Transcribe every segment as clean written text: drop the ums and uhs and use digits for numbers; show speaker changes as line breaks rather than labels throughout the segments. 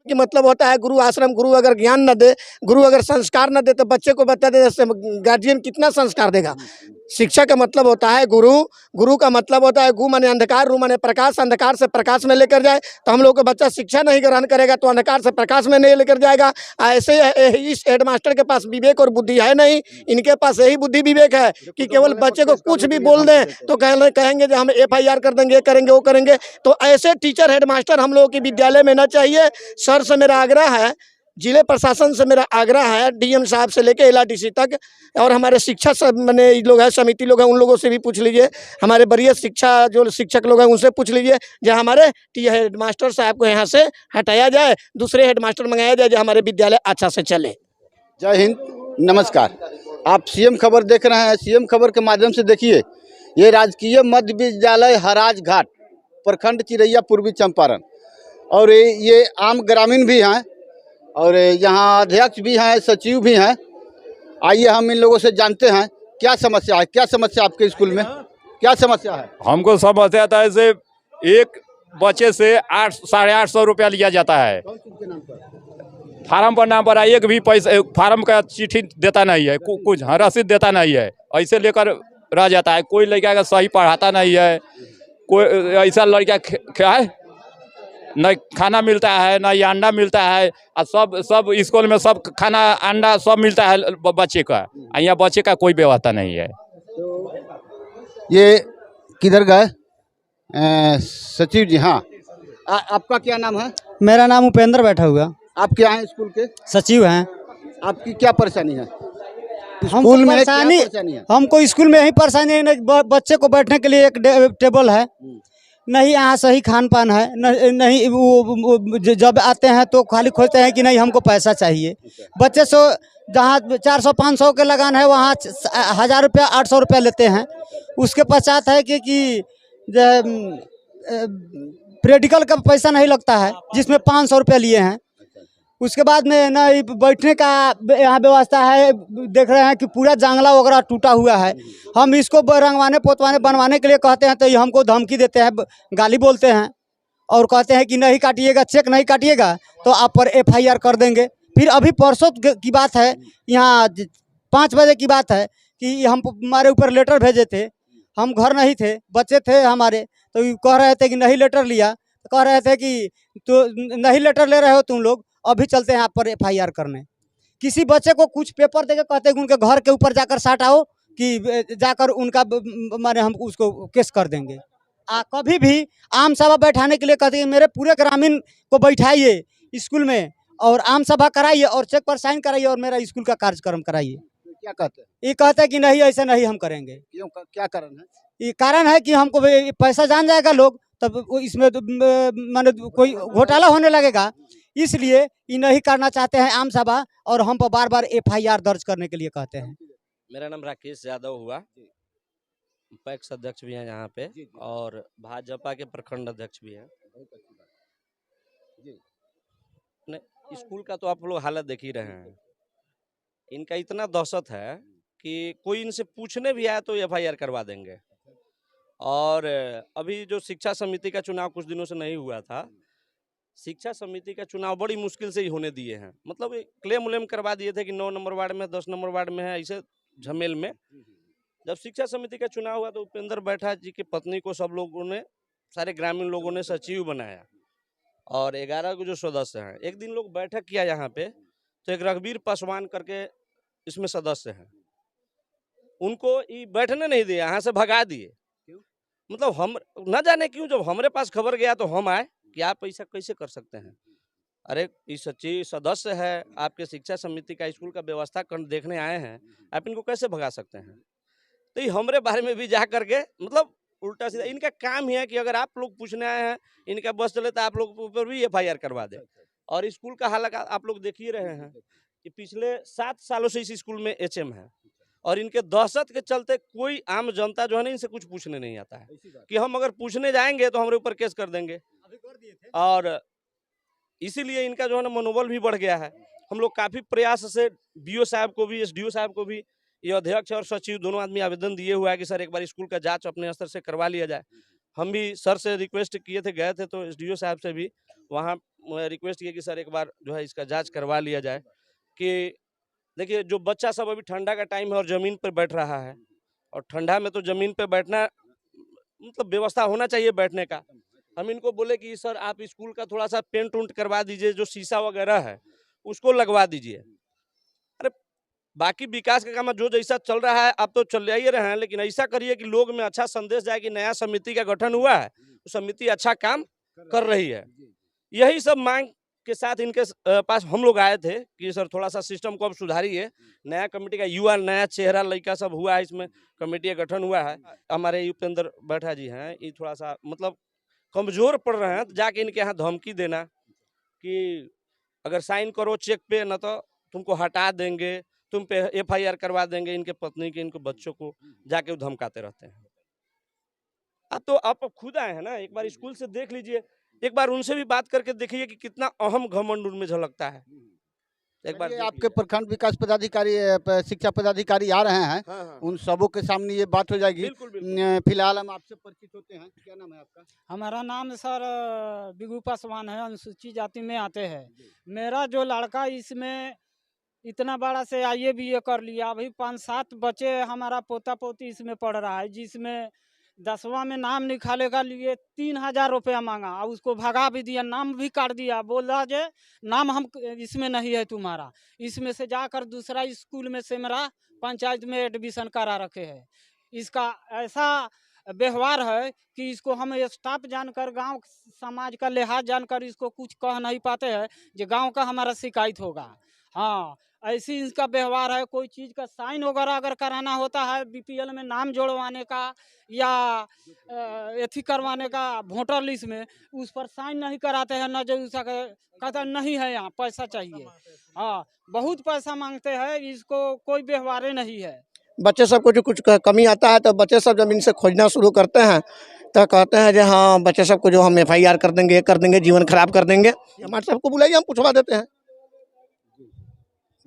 कि मतलब होता है गुरु आश्रम, गुरु अगर ज्ञान न दे, गुरु अगर संस्कार न दे तो बच्चे को बता दे, गार्जियन कितना संस्कार देगा। शिक्षा का मतलब होता है गुरु, गुरु का मतलब होता है गु माने अंधकार, रू माने प्रकाश, अंधकार से प्रकाश में लेकर जाए। तो हम लोग का बच्चा शिक्षा नहीं ग्रहण करेगा तो अंधकार से प्रकाश में नहीं लेकर जाएगा। ऐसे इस हेडमास्टर के पास विवेक और बुद्धि है नहीं, इनके पास यही बुद्धि विवेक है कि केवल बच्चे को कुछ भी बोल दें तो कहेंगे जो हम FIR कर देंगे, ये करेंगे, वो करेंगे। तो ऐसे टीचर हेडमास्टर हम लोगों की विद्यालय में न चाहिए। सर से मेरा आग्रह है, जिले प्रशासन से मेरा आग्रह है, DM साहब से लेके LRDC तक, और हमारे शिक्षा सब मैंने लोग हैं, समिति लोग हैं, उन लोगों से भी पूछ लीजिए, हमारे वरीय शिक्षा जो शिक्षक लोग हैं उनसे पूछ लीजिए, जो हमारे हेडमास्टर साहब को यहाँ से हटाया जाए, दूसरे हेडमास्टर मंगाया जाए, जो हमारे विद्यालय अच्छा से चले।
जय हिंद, नमस्कार। आप CM खबर देख रहे हैं। CM खबर के माध्यम से देखिए, ये राजकीय मध्य विद्यालय हराज घाट, प्रखंड चिरैया, पूर्वी चंपारण, और ये आम ग्रामीण भी हैं और यहाँ अध्यक्ष भी हैं, सचिव भी हैं। आइए हम इन लोगों से जानते हैं क्या समस्या है। क्या समस्या आपके स्कूल में, क्या समस्या है?
हमको समस्या था, ऐसे एक बच्चे से 800-850 रुपया लिया जाता है। फार्म पर नाम पर एक भी पैसा, फार्म का चिट्ठी देता नहीं है, कुछ रसीद देता नहीं है, ऐसे लेकर रह जाता है। कोई लड़का का सही पढ़ाता नहीं है, कोई ऐसा लड़का क्या है, न खाना मिलता है न अंडा मिलता है। सब स्कूल में सब खाना अंडा सब मिलता है बच्चे का, यहाँ बच्चे का कोई व्यवस्था नहीं है।
ये किधर गए सचिव जी? हाँ, आपका क्या नाम है?
मेरा नाम उपेंद्र बैठा हुआ।
आप क्या हैं स्कूल के?
सचिव हैं।
आपकी क्या परेशानी है
स्कूल में? परेशानी है हमको स्कूल में यही परेशानी है, बच्चे को बैठने के लिए एक टेबल है नहीं, यहाँ सही खान पान है नहीं, वो जब आते हैं तो खाली खोजते हैं कि नहीं हमको पैसा चाहिए। बच्चे से जहाँ 400-500 के लगान है वहाँ 1000 रुपया 800 रुपया लेते हैं। उसके पश्चात है कि प्रेडिकल का पैसा नहीं लगता है जिसमें 500 रुपया लिए हैं। उसके बाद में ना बैठने का यहाँ व्यवस्था है, देख रहे हैं कि पूरा जंगला वगैरह टूटा हुआ है। हम इसको रंगवाने पोतवाने बनवाने के लिए कहते हैं तो ये हमको धमकी देते हैं, गाली बोलते हैं और कहते हैं कि नहीं काटिएगा, चेक नहीं काटिएगा तो आप पर FIR कर देंगे। फिर अभी परसों की बात है, यहाँ 5 बजे की बात है कि हम हमारे ऊपर लेटर भेजे थे, हम घर नहीं थे, बच्चे थे हमारे, तो कह रहे थे कि नहीं लेटर लिया, तो कह रहे थे कि तो नहीं लेटर ले रहे हो तुम लोग, अभी चलते हैं आप पर FIR करने। किसी बच्चे को कुछ पेपर देके कहते हैं कि उनके घर के ऊपर जाकर साट आओ कि जाकर उनका माने हम उसको केस कर देंगे। कभी भी आम सभा बैठाने के लिए कहते हैं मेरे पूरे ग्रामीण को बैठाइए स्कूल में और आम सभा कराइए और चेक पर साइन कराइए और मेरा स्कूल का कार्यक्रम कराइए।
क्या कहते हैं?
ये कहते हैं कि नहीं ऐसा नहीं हम करेंगे।
क्यों, क्या कारण है?
ये कारण है कि हमको पैसा जान जाएगा लोग, तब इसमें माने कोई घोटाला होने लगेगा, इसलिए ये नहीं करना चाहते हैं आम सभा, और हम पर बार बार FIR दर्ज करने के लिए कहते हैं।
मेरा नाम राकेश यादव हुआ, पैक्स अध्यक्ष भी हैं यहाँ पे और भाजपा के प्रखंड अध्यक्ष भी हैं। स्कूल का तो आप लोग हालत देख ही रहे हैं, इनका इतना दहशत है कि कोई इनसे पूछने भी आया तो FIR करवा देंगे। और अभी जो शिक्षा समिति का चुनाव कुछ दिनों से नहीं हुआ था, शिक्षा समिति का चुनाव बड़ी मुश्किल से ही होने दिए हैं। मतलब क्लेम उलेम करवा दिए थे कि 9 नंबर वार्ड में 10 नंबर वार्ड में है, ऐसे झमेल में। जब शिक्षा समिति का चुनाव हुआ तो उपेंद्र बैठा जी की पत्नी को सब लोगों ने, सारे ग्रामीण लोगों ने सचिव बनाया और 11 को जो सदस्य हैं। एक दिन लोग बैठक किया यहाँ पे, तो एक रघुवीर पासवान करके इसमें सदस्य हैं, उनको ये बैठने नहीं दिए, यहाँ से भगा दिए। मतलब हम न जाने क्यों, जब हमारे पास खबर गया तो हम आए कि आप ऐसा कैसे कर सकते हैं। अरे ये सचिव सदस्य है आपके शिक्षा समिति का, स्कूल का व्यवस्था देखने आए हैं, आप इनको कैसे भगा सकते हैं। तो ये हमारे बारे में भी जा करके मतलब उल्टा सीधा, इनका काम ही है कि अगर आप लोग पूछने आए हैं, इनका बस चले तो आप लोग ऊपर भी FIR करवा दे। और स्कूल का हालात आप लोग देख ही रहे हैं कि पिछले 7 सालों से इस स्कूल में HM है और इनके दहशत के चलते कोई आम जनता जो है ना इनसे कुछ पूछने नहीं आता है कि हम अगर पूछने जाएंगे तो हमारे ऊपर केस कर देंगे। और इसीलिए इनका जो है ना मनोबल भी बढ़ गया है। हम लोग काफ़ी प्रयास से BO साहब को भी, SDO साहब को भी, ये अध्यक्ष और सचिव दोनों आदमी आवेदन दिए हुआ है कि सर एक बार स्कूल का जांच अपने स्तर से करवा लिया जाए। हम भी सर से रिक्वेस्ट किए थे, गए थे तो SDO साहब से भी वहाँ रिक्वेस्ट किया कि सर एक बार जो है इसका जांच करवा लिया जाए कि देखिए जो बच्चा सब अभी ठंडा का टाइम है और ज़मीन पर बैठ रहा है, और ठंडा में तो ज़मीन पे बैठना मतलब व्यवस्था होना चाहिए बैठने का। हम इनको बोले कि सर आप स्कूल का थोड़ा सा पेंट उंट करवा दीजिए, जो शीशा वगैरह है उसको लगवा दीजिए। अरे बाकी विकास का काम जो जैसा चल रहा है आप तो चल ही रहे हैं, लेकिन ऐसा करिए कि लोग में अच्छा संदेश जाए कि नया समिति का गठन हुआ है, तो समिति अच्छा काम कर रही है। यही सब मांग के साथ इनके पास हम लोग आए थे कि सर थोड़ा सा सिस्टम को अब सुधारिए। नया कमेटी का युवा नया चेहरा लड़का सब हुआ है, इसमें कमेटी का गठन हुआ है। हमारे युपेंद्र बैठा जी हैं, ये थोड़ा सा मतलब कमजोर पड़ रहे हैं, तो जाके इनके यहाँ धमकी देना कि अगर साइन करो चेक पे न तो तुमको हटा देंगे, तुम पे FIR करवा देंगे, इनके पत्नी के इनको बच्चों को जाके वो धमकाते रहते हैं। अब तो आप खुद आए हैं ना, एक बार स्कूल से देख लीजिए, एक बार उनसे भी बात करके देखिए कि कितना अहम घमंड उनमें झलकता है। एक बार
ये आपके प्रखंड विकास पदाधिकारी शिक्षा पदाधिकारी आ रहे हैं,
हाँ।
उन सबों के सामने ये बात हो जाएगी।
बिल्कुल, बिल्कुल।
फिलहाल हम आपसे परिचित होते हैं, क्या नाम है आपका?
हमारा नाम सर बिगू पासवान है, अनुसूचित जाति में आते हैं। मेरा जो लड़का इसमें इतना बड़ा से IABA कर लिया, अभी 5-7 बच्चे हमारा पोता पोती इसमें पढ़ रहा है, जिसमें 10वां में नाम निकाले का लिए 3000 रुपया मांगा और उसको भगा भी दिया, नाम भी काट दिया, बोला जे नाम हम इसमें नहीं है तुम्हारा, इसमें से जाकर दूसरा स्कूल में से मेरा पंचायत में एडमिशन करा रखे है। इसका ऐसा व्यवहार है कि इसको हम स्टाफ जानकर गांव समाज का लिहाज जानकर इसको कुछ कह नहीं पाते हैं, जो गांव का हमारा शिकायत होगा। हाँ, ऐसी इसका व्यवहार है। कोई चीज़ का साइन वगैरह अगर कराना होता है, BPL में नाम जोड़वाने का या एथी करवाने का वोटर लिस्ट में, उस पर साइन नहीं कराते हैं, न जो उसका कहता नहीं है यहाँ पैसा चाहिए। हाँ, बहुत पैसा मांगते हैं, इसको कोई व्यवहार नहीं है।
बच्चे सबको जो कुछ कमी आता है तो बच्चे सब जब इनसे खोजना शुरू करते हैं तो कहते हैं जो हाँ बच्चे सबको जो हम FIR कर देंगे, कर देंगे, जीवन खराब कर देंगे। हमारे सबको बुलाइए, हम पूछवा देते हैं,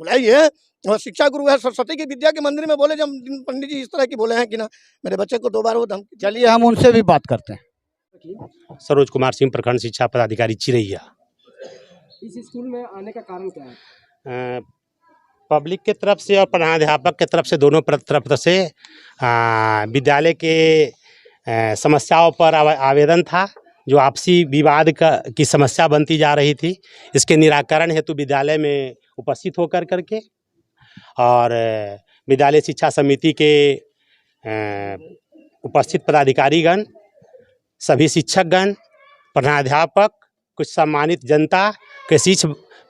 बुलाइए। और शिक्षा गुरु है, सरस्वती की विद्या के मंदिर में बोले जब पंडित जी इस तरह की बोले हैं कि ना मेरे बच्चे को 2 बार वो धमकी।
चलिए हम उनसे भी बात करते हैं।
सरोज कुमार सिंह, प्रखंड शिक्षा पदाधिकारी चिरैया।
इस स्कूल में आने का कारण क्या है?
पब्लिक के तरफ से और प्रधानाध्यापक के तरफ से, दोनों तरफ से विद्यालय के समस्याओं पर आवेदन था, जो आपसी विवाद की समस्या बनती जा रही थी। इसके निराकरण हेतु विद्यालय में उपस्थित होकर करके और विद्यालय शिक्षा समिति के उपस्थित पदाधिकारीगण, सभी शिक्षकगण, प्रधानाध्यापक, कुछ सम्मानित जनता के शीर्ष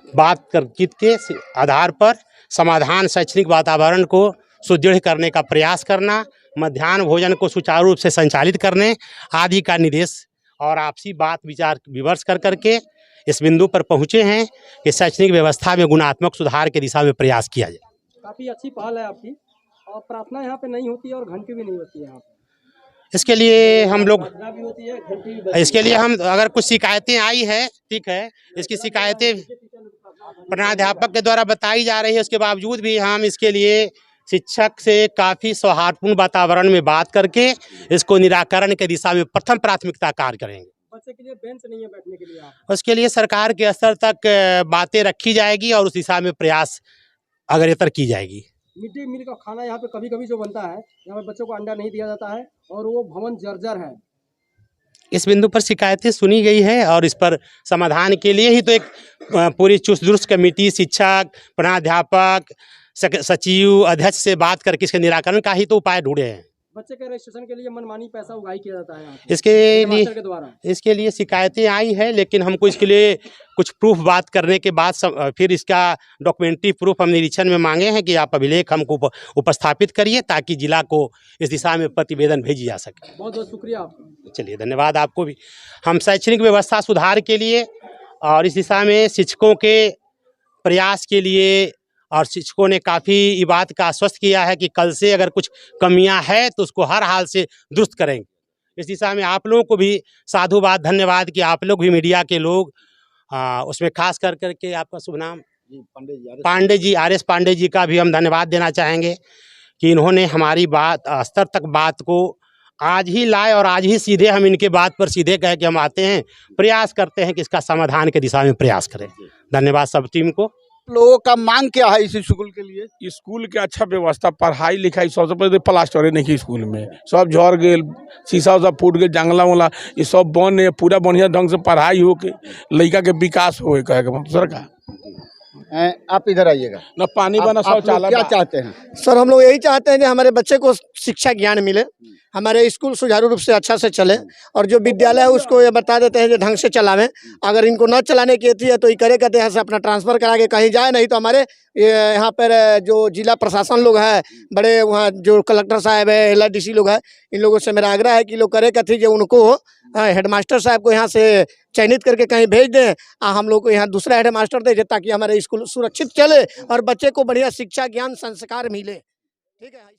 बातचीत के आधार पर समाधान शैक्षणिक वातावरण को सुदृढ़ करने का प्रयास करना, मध्याह्न भोजन को सुचारू रूप से संचालित करने आदि का निर्देश और आपसी बात विचार विमर्श कर करके इस बिंदु पर पहुँचे हैं कि शैक्षणिक व्यवस्था में गुणात्मक सुधार की दिशा में प्रयास किया जाए।
काफ़ी अच्छी पहल है आपकी, और प्रार्थना यहाँ पे नहीं होती है और घंटी भी नहीं होती है यहाँ पे।
इसके लिए हम लोग
भी होती है, घंटी भी बजती
इसके लिए हम अगर कुछ शिकायतें आई है, ठीक है, इसकी शिकायतें प्रधानाध्यापक के द्वारा बताई जा रही है, उसके बावजूद भी हम इसके लिए शिक्षक से काफ़ी सौहार्दपूर्ण वातावरण में बात करके इसको निराकरण के दिशा में प्रथम प्राथमिकता कार्य करेंगे।
बच्चे के लिए बेंच नहीं है बैठने के लिए,
उसके लिए सरकार के स्तर तक बातें रखी जाएगी और उस दिशा में प्रयास अग्रतर की जाएगी।
मिड डे मील का खाना यहाँ पे कभी कभी जो बनता है, यहाँ पे बच्चों को अंडा नहीं दिया जाता है और वो भवन जर्जर है।
इस बिंदु पर शिकायतें सुनी गई है और इस पर समाधान के लिए ही तो एक पूरी चुस्त दुरुस्त कमेटी शिक्षक, प्रधानाध्यापक, सचिव, अध्यक्ष से बात करके इसके निराकरण का ही तो उपाय ढूंढे हैं।
बच्चे के रजिस्ट्रेशन के लिए मनमानी पैसा उगाही किया जाता है यहाँ पे,
इसके लिए शिकायतें आई है, लेकिन हमको इसके लिए कुछ प्रूफ बात करने के बाद फिर इसका डॉक्यूमेंट्री प्रूफ हम निरीक्षण में मांगे हैं कि आप अभिलेख हमको उपस्थापित करिए ताकि जिला को इस दिशा में प्रतिवेदन भेजी जा सके।
बहुत बहुत शुक्रिया आपका।
चलिए, धन्यवाद आपको भी। हम शैक्षणिक व्यवस्था सुधार के लिए और इस दिशा में शिक्षकों के प्रयास के लिए, और शिक्षकों ने काफ़ी ये बात का आश्वस्त किया है कि कल से अगर कुछ कमियां है तो उसको हर हाल से दुरुस्त करेंगे। इस दिशा में आप लोगों को भी साधुवाद, धन्यवाद कि आप लोग भी मीडिया के लोग, उसमें खास कर करके आपका शुभ नाम पांडे जी, RS पांडे जी का भी हम धन्यवाद देना चाहेंगे कि इन्होंने हमारी बात स्तर तक बात को आज ही लाए और आज ही सीधे हम इनके बात पर सीधे कहे कि हम आते हैं, प्रयास करते हैं कि इसका समाधान के दिशा में प्रयास करें। धन्यवाद सब टीम को।
लोगों का मांग क्या है इस स्कूल के लिए?
स्कूल के अच्छा व्यवस्था, पढ़ाई लिखाई, सबसे पहले प्लास्टर नहीं स्कूल में, सब झड़ गए, शीशा उसा फूट गए, जंगला वाला ये सब बन, पूरा बढ़िया ढंग से पढ़ाई हो के लड़का के विकास हो कहेगा सरकार।
आप इधर आइएगा
न पानी बना,
आप लोग
शौचालय
क्या चाहते हैं?
सर हम लोग यही चाहते हैं कि हमारे बच्चे को शिक्षा ज्ञान मिले, हमारे स्कूल सुचारू रूप से अच्छा से चले, और जो विद्यालय है उसको ये बता देते हैं जो ढंग से चलावें। अगर इनको न चलाने की थी है तो ये करे कहते हैं से अपना ट्रांसफ़र करा के कहीं जाए, नहीं तो हमारे यहाँ पर जो जिला प्रशासन लोग हैं, बड़े वहाँ जो कलेक्टर साहब है, LRDC लोग हैं, इन लोगों से मेरा आग्रह है कि लोग करे कहते जो उनको हेडमास्टर साहब को यहाँ से चयनित करके कहीं भेज दें, हम लोग को यहाँ दूसरा हेडमास्टर दे, ताकि हमारे स्कूल सुरक्षित चले और बच्चे को बढ़िया शिक्षा ज्ञान संस्कार मिले। ठीक है।